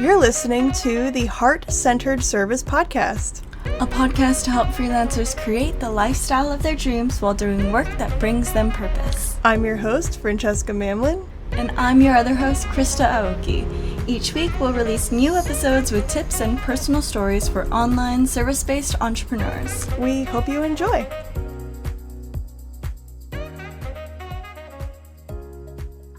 You're listening to the Heart-Centered Service Podcast. A podcast to help freelancers create the lifestyle of their dreams while doing work that brings them purpose. I'm your host, Francesca Mamlin. And I'm your other host, Krista Aoki. Each week, we'll release new episodes with tips and personal stories for online service-based entrepreneurs. We hope you enjoy.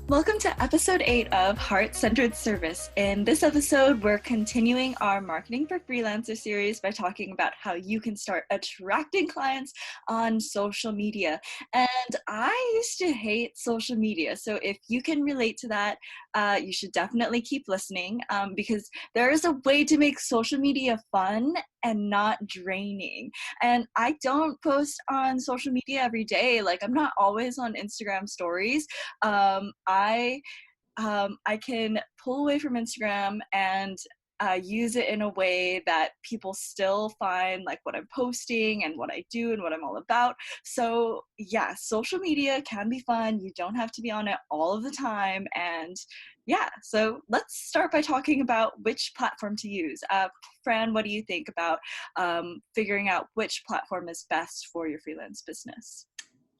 Welcome to episode 8 of Heart-Centered Service. In this episode, we're continuing our Marketing for Freelancers series by talking about how you can start attracting clients on social media. And I used to hate social media, so if you can relate to that, you should definitely keep listening because there is a way to make social media fun and not draining. And I don't post on social media every day. Like, I'm not always on Instagram stories. I can pull away from Instagram and use it in a way that people still find like what I'm posting and what I do and what I'm all about. So yeah, social media can be fun. You don't have to be on it all of the time. And yeah, so let's start by talking about which platform to use. Fran, what do you think about figuring out which platform is best for your freelance business?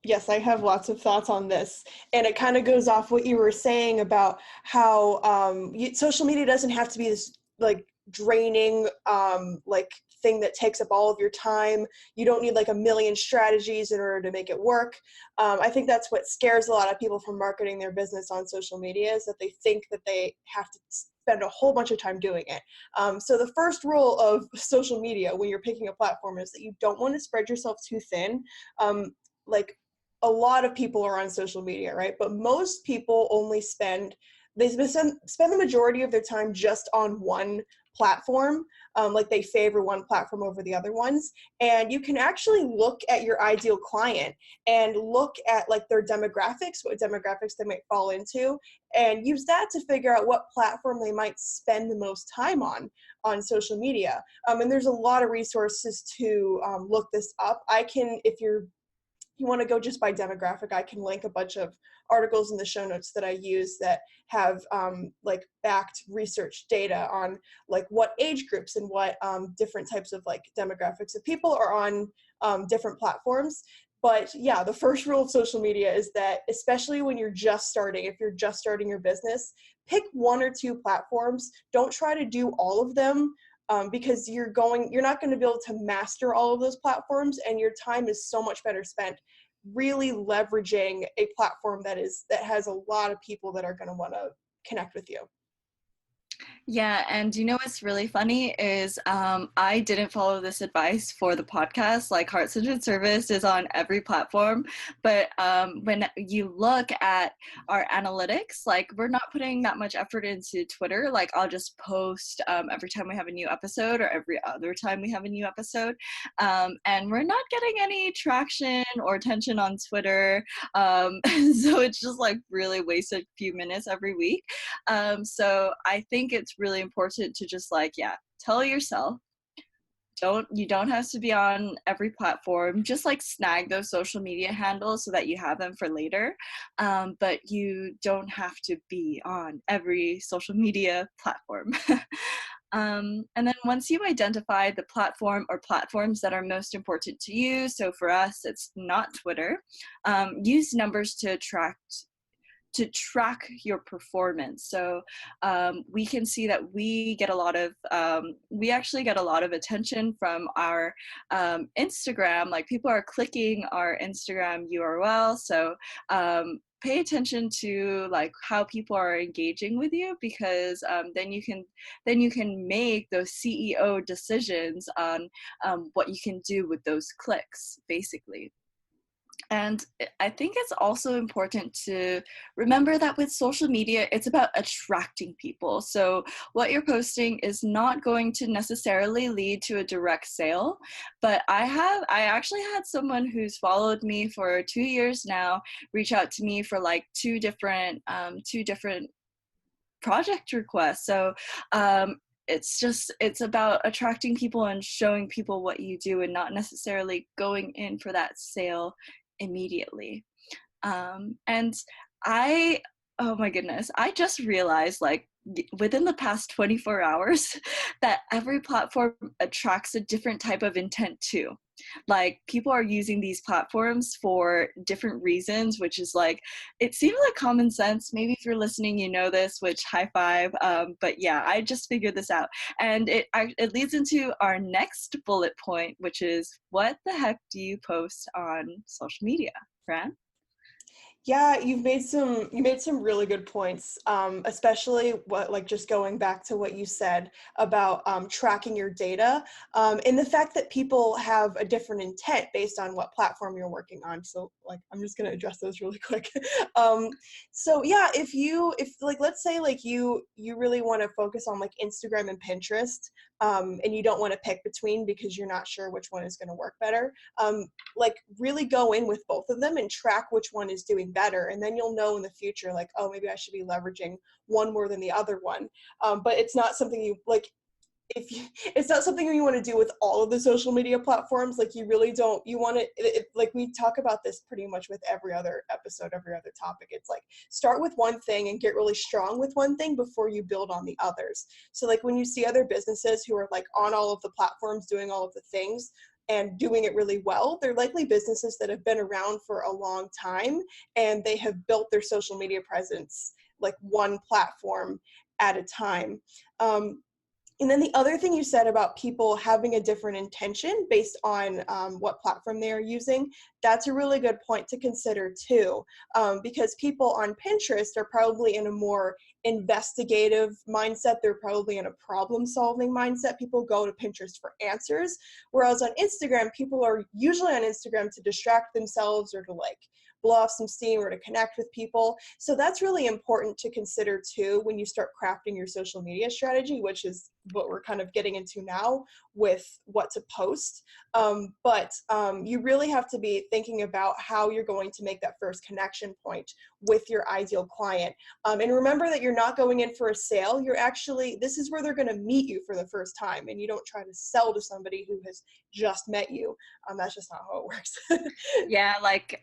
Yes, I have lots of thoughts on this, and it kind of goes off what you were saying about how social media doesn't have to be this like draining thing that takes up all of your time. You don't need like a million strategies in order to make it work. I think that's what scares a lot of people from marketing their business on social media, is that they think that they have to spend a whole bunch of time doing it. So the first rule of social media when you're picking a platform is that you don't want to spread yourself too thin. A lot of people are on social media, right? But most people only spend the majority of their time just on one platform. They favor one platform over the other ones. And you can actually look at your ideal client and look at like their demographics, what demographics they might fall into, and use that to figure out what platform they might spend the most time on social media. And there's a lot of resources to look this up. If you want to go just by demographic, I can link a bunch of articles in the show notes that I use that have backed research data on like what age groups and what different types of like demographics of people are on different platforms. But yeah, the first rule of social media is that, especially when you're just starting, if you're just starting your business, pick one or two platforms. Don't try to do all of them. Because you're not going to be able to master all of those platforms, and your time is so much better spent really leveraging a platform that has a lot of people that are going to want to connect with you. Yeah, and you know what's really funny is I didn't follow this advice for the podcast. Like, Heart-Centered Service is on every platform, but when you look at our analytics, like, we're not putting that much effort into Twitter. Like, I'll just post every time we have a new episode or every other time we have a new episode, and we're not getting any traction or attention on Twitter, so it's just like really wasted a few minutes every week. So I think it's really important to just tell yourself, you don't have to be on every platform. Just like snag those social media handles so that you have them for later, but you don't have to be on every social media platform. And then once you identify the platform or platforms that are most important to you, so for us it's not Twitter, use numbers to track your performance. So we can see that we actually get a lot of attention from our Instagram. Like, people are clicking our Instagram URL. So pay attention to like how people are engaging with you, because then you can make those CEO decisions on what you can do with those clicks, basically. And I think it's also important to remember that with social media, it's about attracting people. So what you're posting is not going to necessarily lead to a direct sale. But I actually had someone who's followed me for 2 years now reach out to me for like two different project requests. So it's about attracting people and showing people what you do, and not necessarily going in for that sale immediately. And oh my goodness, I just realized, like, within the past 24 hours that every platform attracts a different type of intent too. Like, people are using these platforms for different reasons, which is like, it seems like common sense. Maybe if you're listening, you know this, which high five. But yeah, I just figured this out. And it leads into our next bullet point, which is, what the heck do you post on social media, Fran? Yeah, you made some really good points, especially what, like, just going back to what you said about tracking your data, and the fact that people have a different intent based on what platform you're working on. So, like, I'm just gonna address those really quick. So yeah, if like, let's say like you really want to focus on like Instagram and Pinterest, and you don't want to pick between because you're not sure which one is going to work better. Like, really go in with both of them and track which one is doing better, and then you'll know in the future, like, oh, maybe I should be leveraging one more than the other one. But it's not something you like, it's not something you want to do with all of the social media platforms. Like, you really don't, you want to, like, we talk about this pretty much with every other episode, every other topic. It's like, start with one thing and get really strong with one thing before you build on the others. So like, when you see other businesses who are like on all of the platforms doing all of the things and doing it really well, they're likely businesses that have been around for a long time, and they have built their social media presence like one platform at a time. And then the other thing you said about people having a different intention based on what platform they are using, that's a really good point to consider too, because people on Pinterest are probably in a more investigative mindset. They're probably in a problem-solving mindset. People go to Pinterest for answers, whereas on Instagram, people are usually on Instagram to distract themselves or to like blow off some steam or to connect with people. So that's really important to consider too when you start crafting your social media strategy, which is what we're kind of getting into now with what to post. But you really have to be thinking about how you're going to make that first connection point with your ideal client. And remember that you're not going in for a sale. You're actually, this is where they're going to meet you for the first time, and you don't try to sell to somebody who has just met you. That's just not how it works. Yeah, like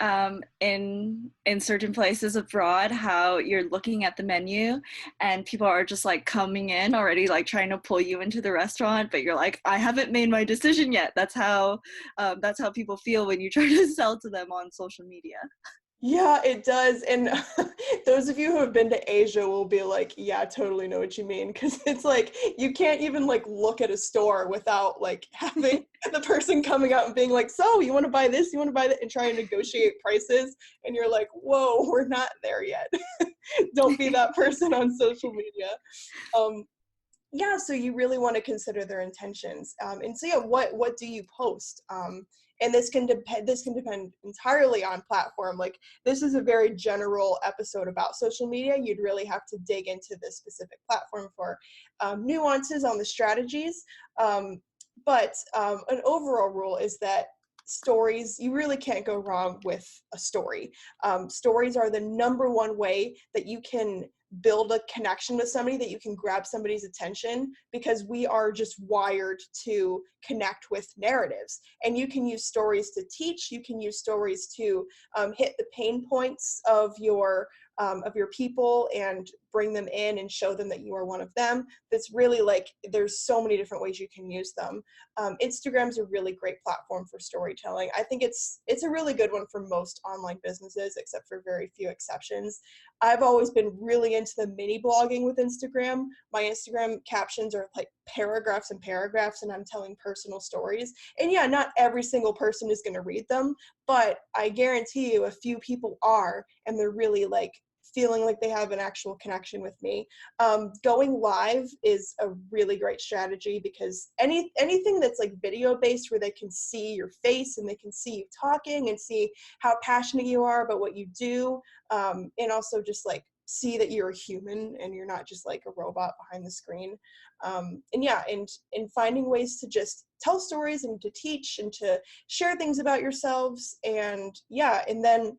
in certain places abroad, how you're looking at the menu and people are just like coming in already, like trying to pull you into the restaurant, but you're like, I haven't made my decision yet. That's how people feel when you try to sell to them on social media. Yeah, it does. And those of you who have been to Asia will be like, yeah, I totally know what you mean. Because it's like, you can't even like look at a store without like having the person coming out and being like, so you want to buy this, you want to buy that, and try and negotiate prices. And you're like, whoa, we're not there yet. Don't be that person on social media. Yeah, so you really want to consider their intentions. And so yeah, what do you post? And this can depend entirely on platform. Like, this is a very general episode about social media. You'd really have to dig into this specific platform for nuances on the strategies. But an overall rule is that stories, you really can't go wrong with a story. Stories are the number one way that you can build a connection with somebody, that you can grab somebody's attention, because we are just wired to connect with narratives. And you can use stories to teach, you can use stories to hit the pain points of your people and bring them in and show them that you are one of them. That's really like, there's so many different ways you can use them. Instagram's a really great platform for storytelling. I think it's a really good one for most online businesses, except for very few exceptions. I've always been really into the mini blogging with Instagram. My Instagram captions are like paragraphs and paragraphs, and I'm telling personal stories. And yeah, not every single person is going to read them, but I guarantee you a few people are, and they're really like feeling like they have an actual connection with me. Going live is a really great strategy, because anything that's like video based, where they can see your face and they can see you talking and see how passionate you are about what you do, and also just like see that you're a human and you're not just like a robot behind the screen. And yeah, and finding ways to just tell stories and to teach and to share things about yourselves. And yeah, and then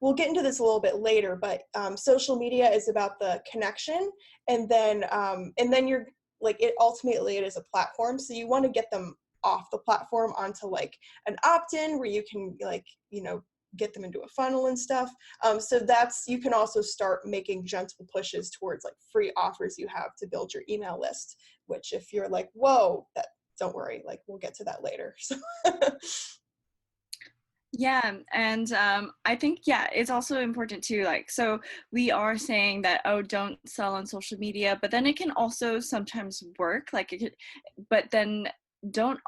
we'll get into this a little bit later, but social media is about the connection, and then you're like, it ultimately it is a platform, so you want to get them off the platform onto like an opt-in where you can, like, get them into a funnel and stuff. So you can also start making gentle pushes towards like free offers you have to build your email list, which if you're like, whoa, don't worry, like we'll get to that later. So Yeah, and I think it's also important too. Like, so we are saying that, oh, don't sell on social media, but then it can also sometimes work. Like, but then don't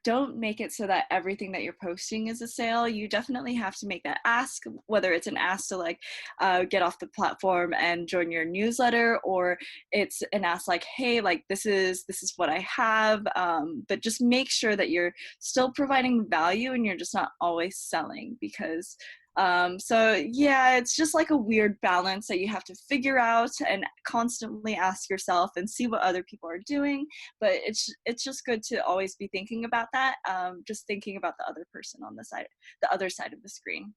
don't make it so that everything that you're posting is a sale. You definitely have to make that ask, whether it's an ask to like get off the platform and join your newsletter, or it's an ask like, hey, like this is what I have, but just make sure that you're still providing value and you're just not always selling, because it's just like a weird balance that you have to figure out and constantly ask yourself and see what other people are doing. But it's just good to always be thinking about that, just thinking about the other person on the other side of the screen.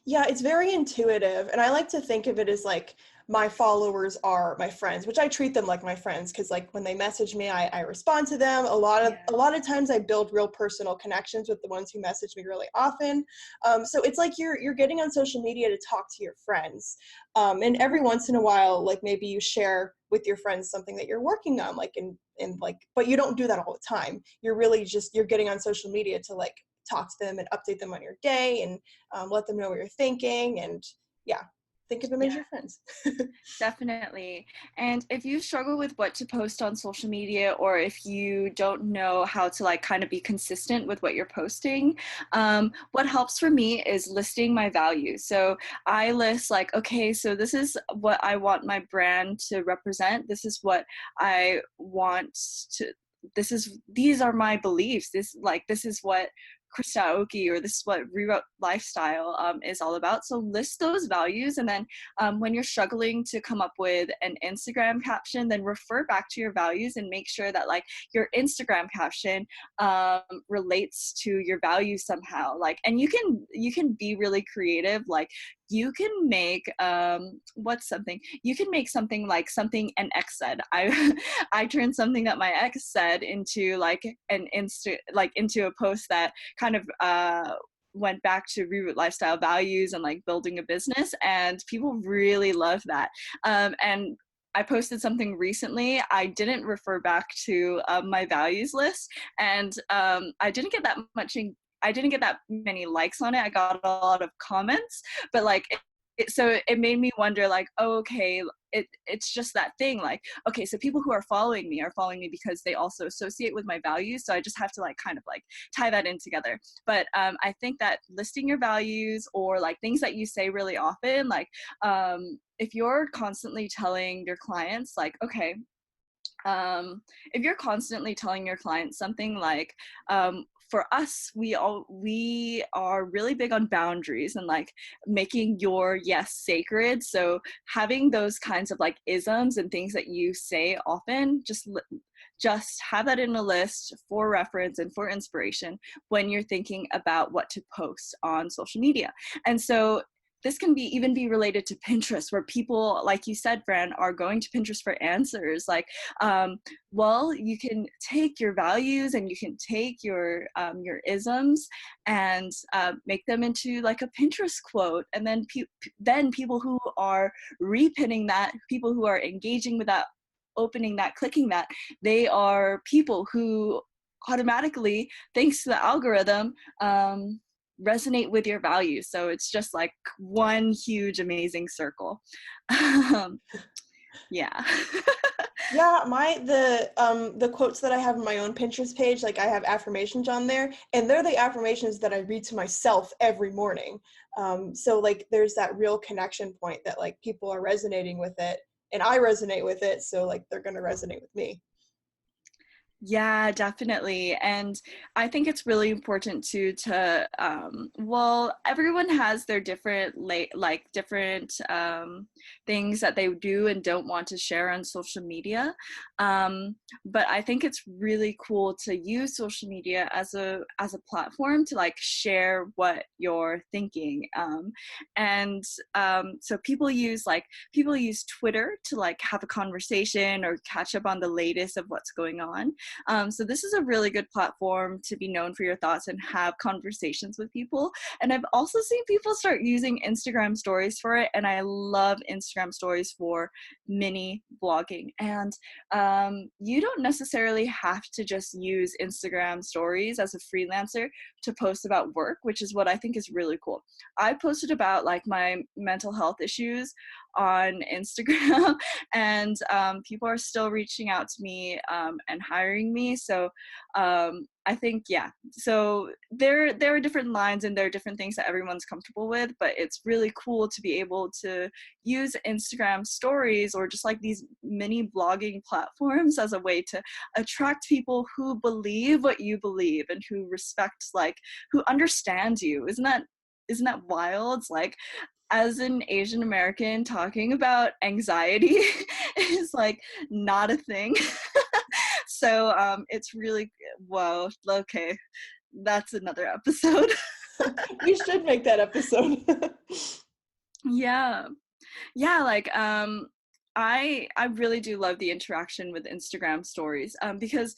Yeah, it's very intuitive. And I like to think of it as like my followers are my friends, which I treat them like my friends, because like when they message me, I respond to them. A lot of times I build real personal connections with the ones who message me really often. So it's like you're getting on social media to talk to your friends. And every once in a while, like maybe you share with your friends something that you're working on, like in like, but you don't do that all the time. You're really you're getting on social media to like talk to them and update them on your day and let them know what you're thinking, and think of them as your friends. Definitely. And if you struggle with what to post on social media, or if you don't know how to like kind of be consistent with what you're posting, what helps for me is listing my values. So I list like, okay, so this is what I want my brand to represent. This is what I want to, these are my beliefs. This is what Krista Aoki, or this is what Rewrote Lifestyle is all about. So list those values, and then when you're struggling to come up with an Instagram caption, then refer back to your values and make sure that like your Instagram caption relates to your values somehow. Like, and you can be really creative. Like, you can make you can make something like something an ex said. I turned something that my ex said into like into a post that kind of went back to Rewrote Lifestyle values and like building a business, and people really love that. And I posted something recently. I didn't refer back to my values list, and I didn't get that many likes on it. I got a lot of comments, but like so it made me wonder like, oh, okay, it's just that thing, like, okay, so people who are following me because they also associate with my values. So I just have to like kind of like tie that in together. But I think that listing your values, or like things that you say really often, like if you're constantly telling your clients like, okay, if you're constantly telling your clients something like, for us, we are really big on boundaries and like making your yes sacred. So having those kinds of like isms and things that you say often, just have that in a list for reference and for inspiration when you're thinking about what to post on social media. And so this can even be related to Pinterest, where people, like you said, Fran, are going to Pinterest for answers. Like, well, you can take your values and you can take your isms and make them into like a Pinterest quote. And then people who are repinning that, people who are engaging with that, opening that, clicking that, they are people who automatically, thanks to the algorithm, resonate with your values. So it's just like one huge amazing circle. Yeah. Yeah, the quotes that I have on my own Pinterest page, like I have affirmations on there, and they're the affirmations that I read to myself every morning. So like there's that real connection point that like people are resonating with it, and I resonate with it, so like they're going to resonate with me. Yeah, definitely. And I think it's really important well, everyone has their different different things that they do and don't want to share on social media. But I think it's really cool to use social media as a platform to like share what you're thinking. So people use Twitter to like have a conversation or catch up on the latest of what's going on. So this is a really good platform to be known for your thoughts and have conversations with people. And I've also seen people start using Instagram stories for it, and I love Instagram stories for mini blogging. And you don't necessarily have to just use Instagram stories as a freelancer to post about work, which is what I think is really cool. I posted about like my mental health issues on Instagram, and people are still reaching out to me and hiring me. So I think, yeah, so there are different lines and there are different things that everyone's comfortable with, but it's really cool to be able to use Instagram stories or just like these mini blogging platforms as a way to attract people who believe what you believe and who respect, like, who understand you. Isn't that wild? It's like, as an Asian American, talking about anxiety is like not a thing. So it's really, whoa, okay, that's another episode. We should make that episode. Yeah, like I really do love the interaction with Instagram stories because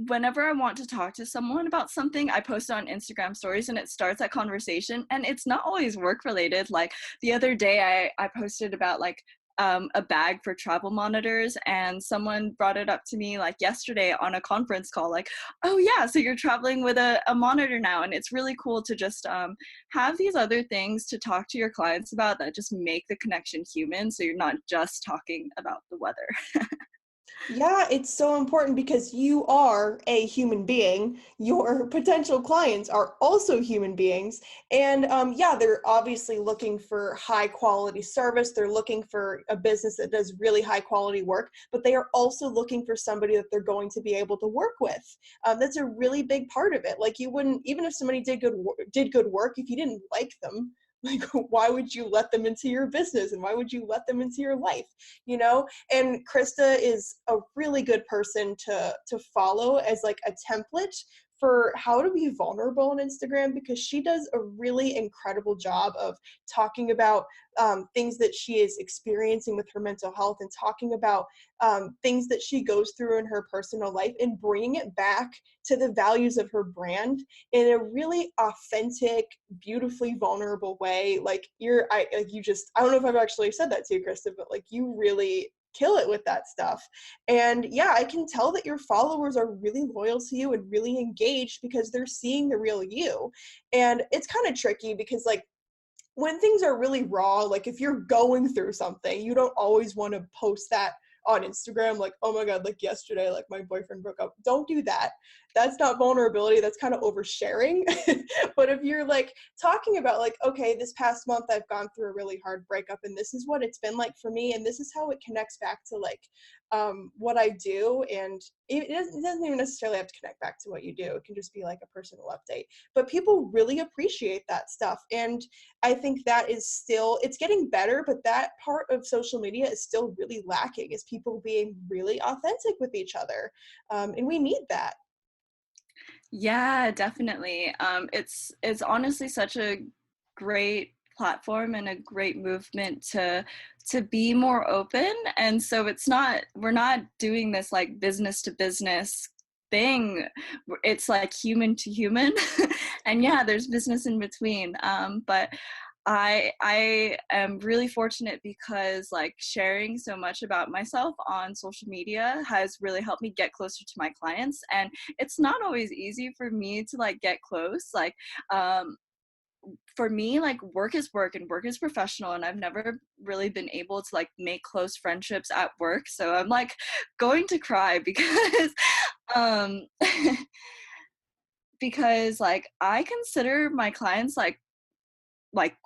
whenever I want to talk to someone about something, I post it on Instagram stories and it starts that conversation, and it's not always work related. Like the other day I posted about like a bag for travel monitors, and someone brought it up to me like yesterday on a conference call, like, oh yeah, so you're traveling with a monitor now. And it's really cool to just have these other things to talk to your clients about that just make the connection human, so you're not just talking about the weather. Yeah, it's so important because you are a human being. Your potential clients are also human beings. And yeah, they're obviously looking for high quality service. They're looking for a business that does really high quality work, but they are also looking for somebody that they're going to be able to work with. That's a really big part of it. Like you wouldn't, even if somebody did good work, if you didn't like them, like why would you let them into your business and why would you let them into your life, you know? And Krista is a really good person to follow as like a template for how to be vulnerable on Instagram, because she does a really incredible job of talking about things that she is experiencing with her mental health and talking about things that she goes through in her personal life and bringing it back to the values of her brand in a really authentic, beautifully vulnerable way. Like I don't know if I've actually said that to you, Krista, but like you really kill it with that stuff. And yeah, I can tell that your followers are really loyal to you and really engaged because they're seeing the real you. And it's kind of tricky because like when things are really raw, like if you're going through something, you don't always want to post that on Instagram, like, oh my God, like yesterday, like my boyfriend broke up. Don't do that. That's not vulnerability. That's kind of oversharing. But if you're like talking about like, okay, this past month I've gone through a really hard breakup and this is what it's been like for me. And this is how it connects back to like what I do. And it doesn't even necessarily have to connect back to what you do. It can just be like a personal update. But people really appreciate that stuff. And I think that is still, it's getting better, but that part of social media is still really lacking, is people being really authentic with each other. And we need that. Yeah, definitely. It's honestly such a great platform and a great movement to be more open. And so we're not doing this like business to business thing. It's like human to human. And yeah, there's business in between. But I am really fortunate because like sharing so much about myself on social media has really helped me get closer to my clients. And it's not always easy for me to like get close. Like for me, like work is work and work is professional, and I've never really been able to like make close friendships at work. So I'm like going to cry because um because like I consider my clients like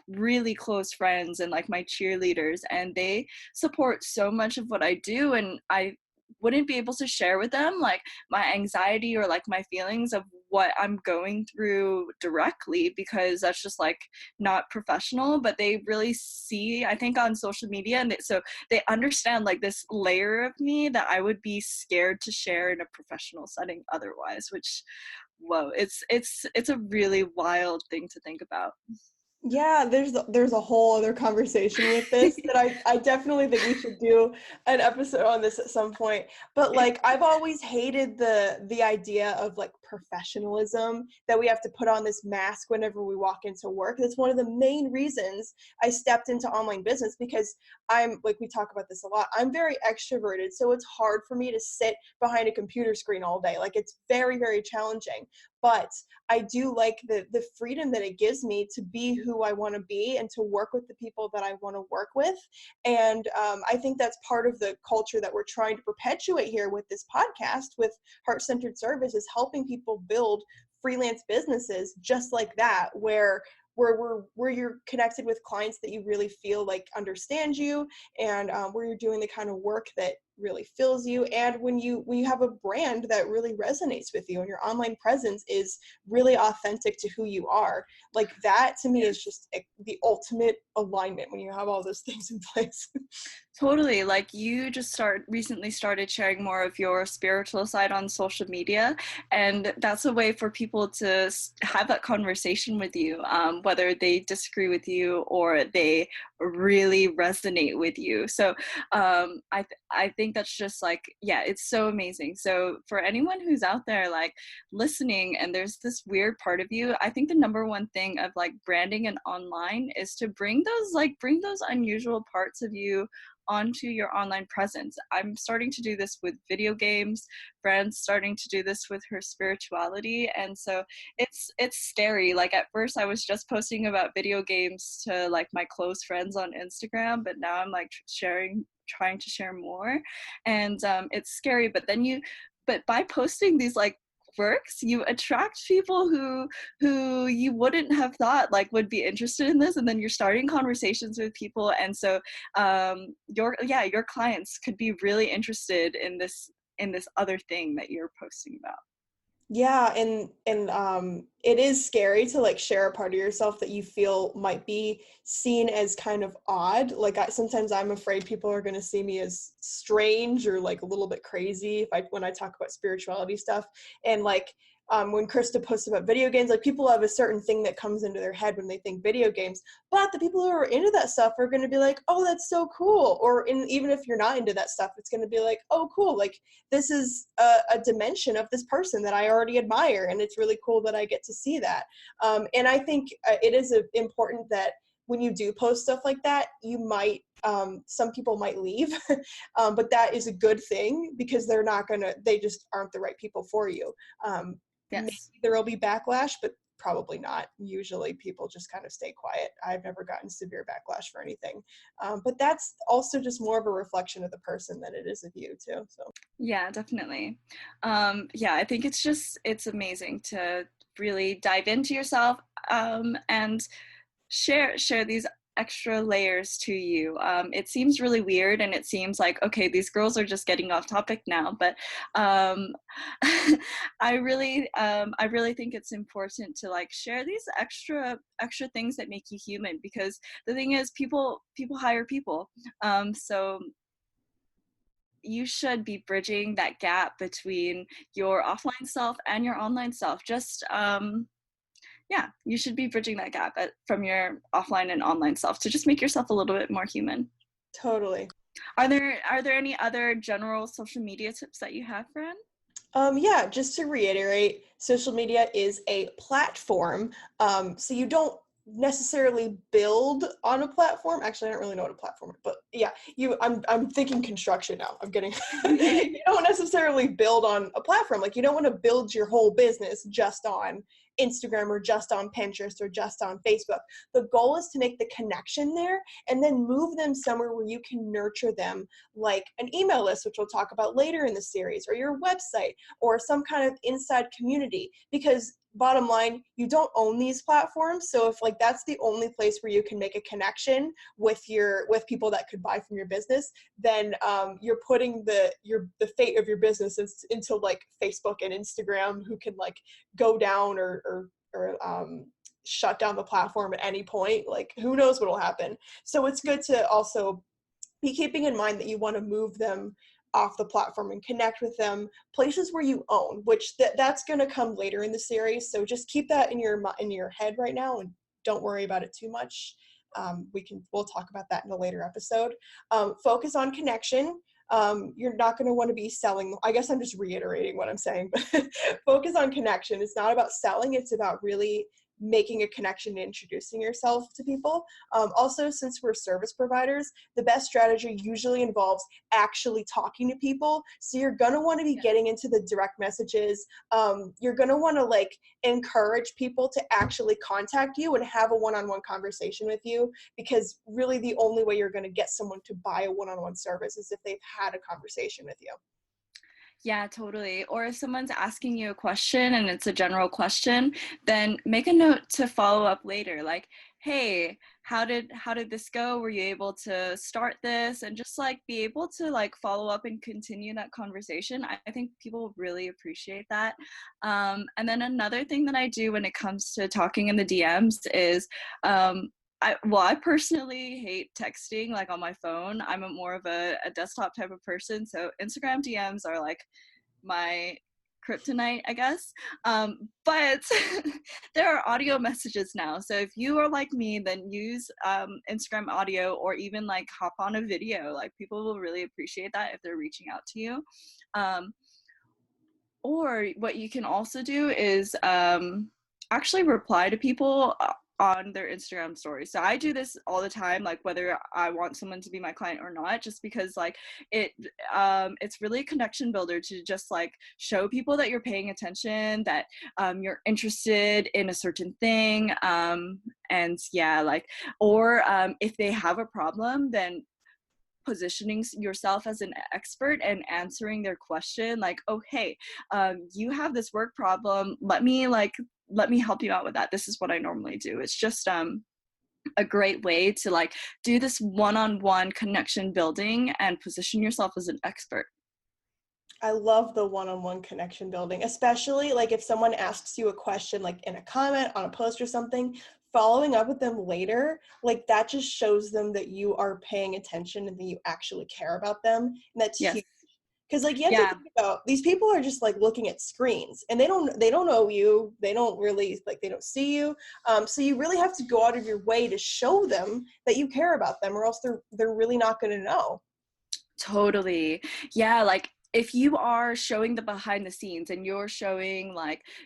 really close friends and like my cheerleaders, and they support so much of what I do, and I wouldn't be able to share with them like my anxiety or like my feelings of what I'm going through directly, because that's just like not professional. But they really see, I think, on social media, and so they understand like this layer of me that I would be scared to share in a professional setting otherwise, which, whoa, it's a really wild thing to think about. Yeah, there's a whole other conversation with this that I definitely think we should do an episode on this at some point. But like I've always hated the idea of like professionalism, that we have to put on this mask whenever we walk into work. That's one of the main reasons I stepped into online business, because I'm like, we talk about this a lot. I'm very extroverted, so it's hard for me to sit behind a computer screen all day. Like it's very, very challenging. But I do like the freedom that it gives me to be who I want to be and to work with the people that I want to work with. And I think that's part of the culture that we're trying to perpetuate here with this podcast, with Heart-Centered Service, is helping people build freelance businesses just like that, where you're connected with clients that you really feel like understand you, and where you're doing the kind of work that really fills you, and when you have a brand that really resonates with you and your online presence is really authentic to who you are. Like that to me is just the ultimate alignment when you have all those things in place. Totally. Like you just recently started sharing more of your spiritual side on social media. And that's a way for people to have that conversation with you, whether they disagree with you or they really resonate with you. So I think that's just like, yeah, it's so amazing. So for anyone who's out there like listening and there's this weird part of you, I think the number one thing of like branding and online is to bring those unusual parts of you onto your online presence. I'm starting to do this with video games. Fran's starting to do this with her spirituality, and so it's scary. Like at first, I was just posting about video games to like my close friends on Instagram, but now I'm like trying to share more, and it's scary. But by posting these like works, you attract people who you wouldn't have thought like would be interested in this, and then you're starting conversations with people, and so your clients could be really interested in this other thing that you're posting about. Yeah, and it is scary to like share a part of yourself that you feel might be seen as kind of odd. Like sometimes I'm afraid people are going to see me as strange or like a little bit crazy when I talk about spirituality stuff. And like when Krista posts about video games, like people have a certain thing that comes into their head when they think video games, but the people who are into that stuff are going to be like, oh, that's so cool. Or even if you're not into that stuff, it's going to be like, oh, cool. Like this is a dimension of this person that I already admire, and it's really cool that I get to see that. And I think it is important that when you do post stuff like that, you might some people might leave, but that is a good thing, because they just aren't the right people for you. Maybe Yes. there will be backlash, but probably not. Usually people just kind of stay quiet. I've never gotten severe backlash for anything. But that's also just more of a reflection of the person than it is of you too. So Yeah, definitely. Yeah, I think it's amazing to really dive into yourself, and share these extra layers to you. It seems really weird, and it seems like, okay, these girls are just getting off topic now, but I really think it's important to like share these extra things that make you human, because the thing is, people hire people, so you should be bridging that gap between your offline self and your online self. Just yeah, you should be bridging that gap from your offline and online self to just make yourself a little bit more human. totally. Are there any other general social media tips that you have, Fran? Yeah, just to reiterate, social media is a platform. So you don't necessarily build on a platform. Actually, I don't really know what a platform is, but yeah, I'm thinking construction now. I'm getting you don't necessarily build on a platform. Like you don't want to build your whole business just on Instagram or just on Pinterest or just on Facebook. The goal is to make the connection there and then move them somewhere where you can nurture them, like an email list, which we'll talk about later in the series, or your website, or some kind of inside community. Because bottom line, you don't own these platforms, so if like that's the only place where you can make a connection with people that could buy from your business, then you're putting the fate of your business into like Facebook and Instagram, who can like go down or shut down the platform at any point. Like who knows what will happen. So it's good to also be keeping in mind that you want to move them off the platform and connect with them places where you own, which that's going to come later in the series. So just keep that in your head right now, and don't worry about it too much. We'll talk about that in a later episode. Focus on connection. You're not going to want to be selling. I guess I'm just reiterating what I'm saying, but focus on connection. It's not about selling. It's about really making a connection and introducing yourself to people. Also, since we're service providers, the best strategy usually involves actually talking to people. So you're going to want to be getting into the direct messages. You're going to want to like encourage people to actually contact you and have a one-on-one conversation with you, because really the only way you're going to get someone to buy a one-on-one service is if they've had a conversation with you. Yeah, totally. Or if someone's asking you a question and it's a general question, then make a note to follow up later. Like, hey, how did this go? Were you able to start this? And just like be able to like follow up and continue that conversation. I think people really appreciate that. And then another thing that I do when it comes to talking in the DMs is I personally hate texting like on my phone. I'm more of a desktop type of person. So Instagram DMs are like my kryptonite, I guess. But there are audio messages now. So if you are like me, then use Instagram audio, or even like hop on a video. Like people will really appreciate that if they're reaching out to you. Or what you can also do is actually reply to people on their Instagram stories. So I do this all the time, like whether I want someone to be my client or not, just because like it's really a connection builder to just like show people that you're paying attention, that you're interested in a certain thing. And yeah, like, or if they have a problem, then positioning yourself as an expert and answering their question, like, oh hey, you have this work problem, let me help you out with that. This is what I normally do. It's just a great way to like do this one-on-one connection building and position yourself as an expert. I love the one-on-one connection building, especially like if someone asks you a question like in a comment on a post or something, following up with them later, like that just shows them that you are paying attention and that you actually care about them. And that's Yes. huge. Because like you have to think about, these people are just like looking at screens and they don't know you. They don't really like, they don't see you. So you really have to go out of your way to show them that you care about them, or else they're really not going to know. Totally. Yeah, like if you are showing the behind the scenes and you're showing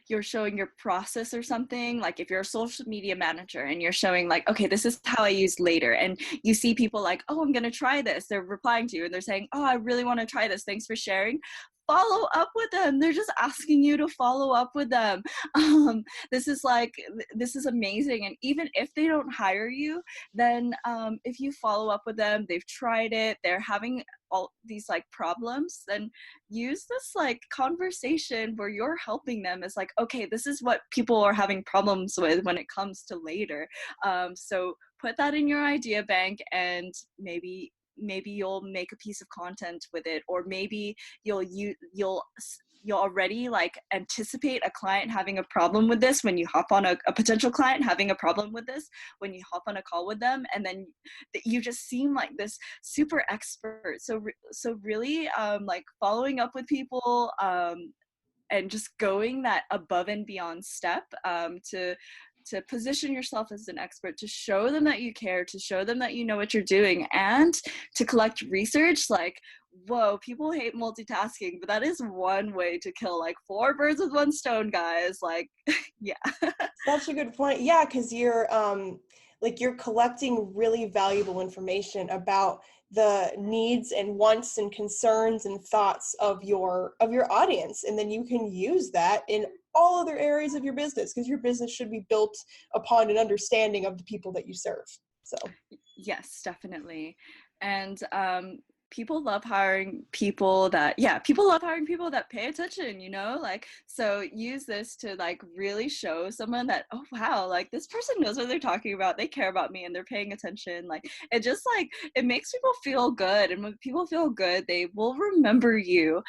your process or something, like if you're a social media manager and you're showing like, okay, this is how I use later, and you see people like, oh, I'm gonna try this, they're replying to you and they're saying, oh, I really want to try this, thanks for sharing. Follow up with them. They're just asking you to follow up with them. This is amazing. And even if they don't hire you, then if you follow up with them, they've tried it, they're having all these like problems, then use this like conversation where you're helping them as like, okay, this is what people are having problems with when it comes to later. So put that in your idea bank, and maybe you'll make a piece of content with it, or maybe you'll already like anticipate a client having a problem with this when you hop on a potential client having a problem with this when you hop on a call with them, and then you just seem like this super expert. So really like following up with people and just going that above and beyond step to position yourself as an expert, to show them that you care, to show them that you know what you're doing, and to collect research. Like, whoa, people hate multitasking, but that is one way to kill like 4 birds with 1 stone, guys. Like, yeah. Such a good point. Yeah, because you're collecting really valuable information about the needs and wants and concerns and thoughts of your audience, and then you can use that in all other areas of your business, because your business should be built upon an understanding of the people that you serve. So yes, definitely. And people love hiring people that pay attention, you know, like, so use this to like really show someone that, oh wow, like this person knows what they're talking about, they care about me and they're paying attention. Like, it just like, it makes people feel good, and when people feel good, they will remember you.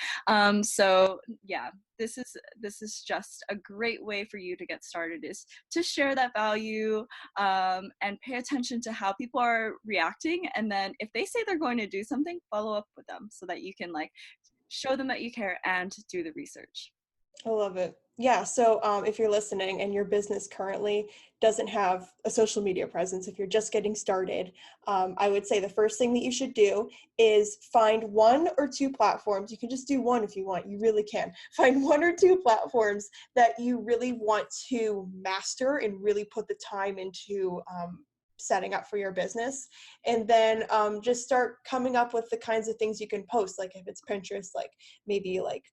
So yeah, this is just a great way for you to get started, is to share that value and pay attention to how people are reacting. And then if they say they're going to do something, follow up with them so that you can like show them that you care and do the research. I love it. Yeah. So if you're listening and your business currently doesn't have a social media presence, if you're just getting started, I would say the first thing that you should do is find one or two platforms. You can just do one if you want. You really can. Find one or two platforms that you really want to master and really put the time into setting up for your business. And then just start coming up with the kinds of things you can post. Like if it's Pinterest, like maybe like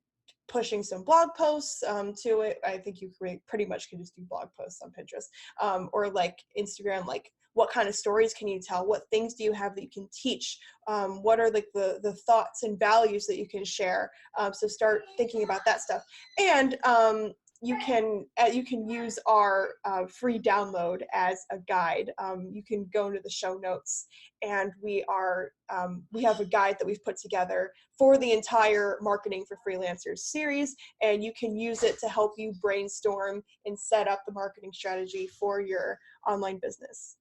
pushing some blog posts to it. I think you pretty much can just do blog posts on Pinterest, or like Instagram, like what kind of stories can you tell? What things do you have that you can teach? What are like the thoughts and values that you can share? So start thinking about that stuff. And you can use our free download as a guide. You can go into the show notes, and we have a guide that we've put together for the entire Marketing for Freelancers series, and you can use it to help you brainstorm and set up the marketing strategy for your online business.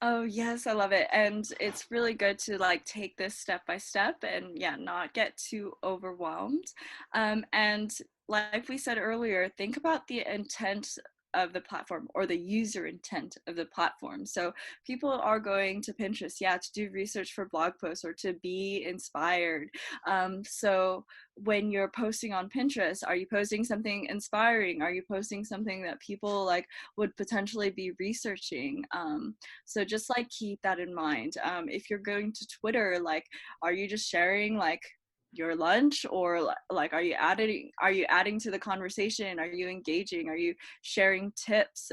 Oh yes, I love it. And it's really good to like take this step by step and not get too overwhelmed. And like we said earlier, think about the intent of the platform, or the user intent of the platform. So people are going to Pinterest, to do research for blog posts or to be inspired. So when you're posting on Pinterest, are you posting something inspiring? Are you posting something that people like would potentially be researching? So just like keep that in mind. If you're going to Twitter, like, are you just sharing like your lunch, or like are you adding to the conversation? Are you engaging? Are you sharing tips?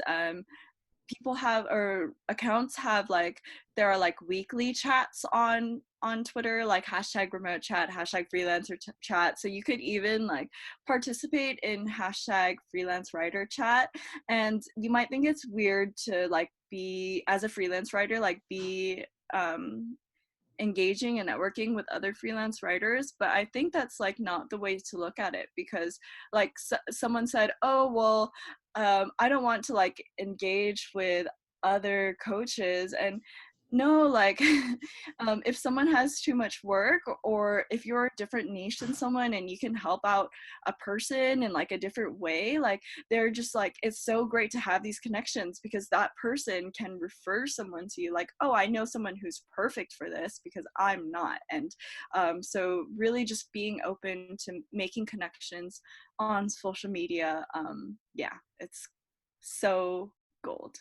People have, or accounts have, like there are like weekly chats on Twitter, like hashtag remote chat, hashtag freelancer chat. So you could even like participate in hashtag freelance writer chat. And you might think it's weird to like be, as a freelance writer, like be engaging and networking with other freelance writers, but I think that's like not the way to look at it, because like someone said, oh well, I don't want to like engage with other coaches. And no, like if someone has too much work, or if you're a different niche than someone and you can help out a person in like a different way, like they're just like, it's so great to have these connections, because that person can refer someone to you, like, oh, I know someone who's perfect for this because I'm not. And so really just being open to making connections on social media, it's so gold.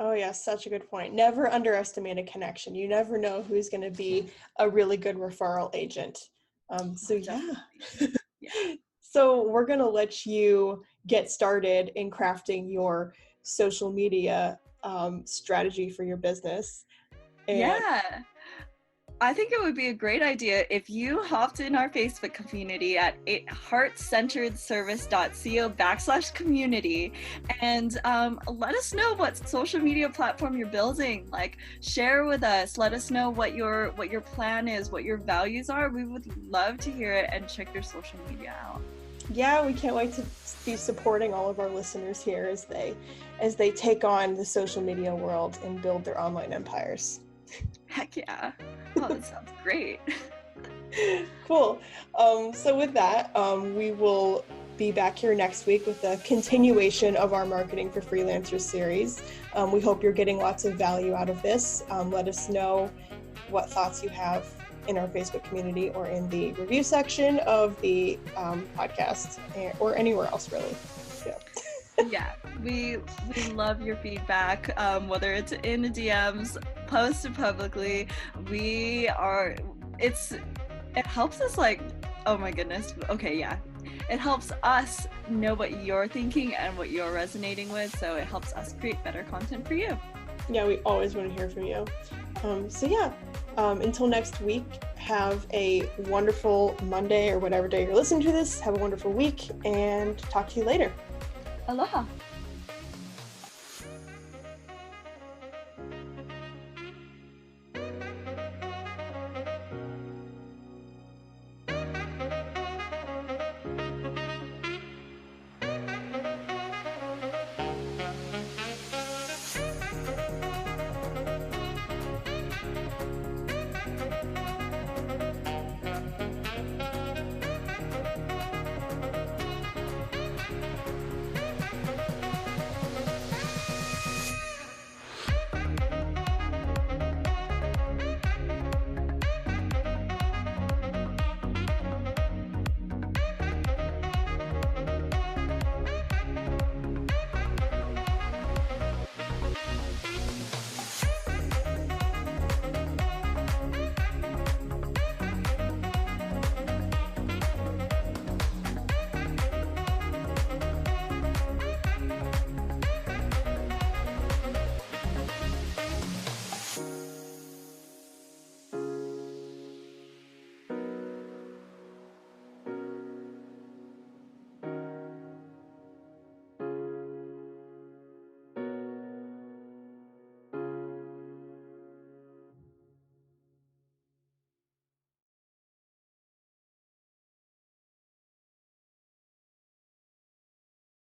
Oh yeah, such a good point. Never underestimate a connection. You never know who's going to be a really good referral agent. So So we're going to let you get started in crafting your social media strategy for your business. And I think it would be a great idea if you hopped in our Facebook community at heartcenteredservice.co/community and let us know what social media platform you're building. Like, share with us. Let us know what your plan is, what your values are. We would love to hear it and check your social media out. Yeah, we can't wait to be supporting all of our listeners here as they take on the social media world and build their online empires. Heck yeah. Oh, that sounds great. Cool. So with that, we will be back here next week with a continuation of our Marketing for Freelancers series. We hope you're getting lots of value out of this. Let us know what thoughts you have in our Facebook community or in the review section of the podcast, or anywhere else, really. Yeah, we love your feedback, whether it's in the DMs, posted publicly. It helps us, like, oh my goodness, okay, yeah. It helps us know what you're thinking and what you're resonating with, so it helps us create better content for you. Yeah, we always want to hear from you. Until next week, have a wonderful Monday or whatever day you're listening to this. Have a wonderful week, and talk to you later. Aloha.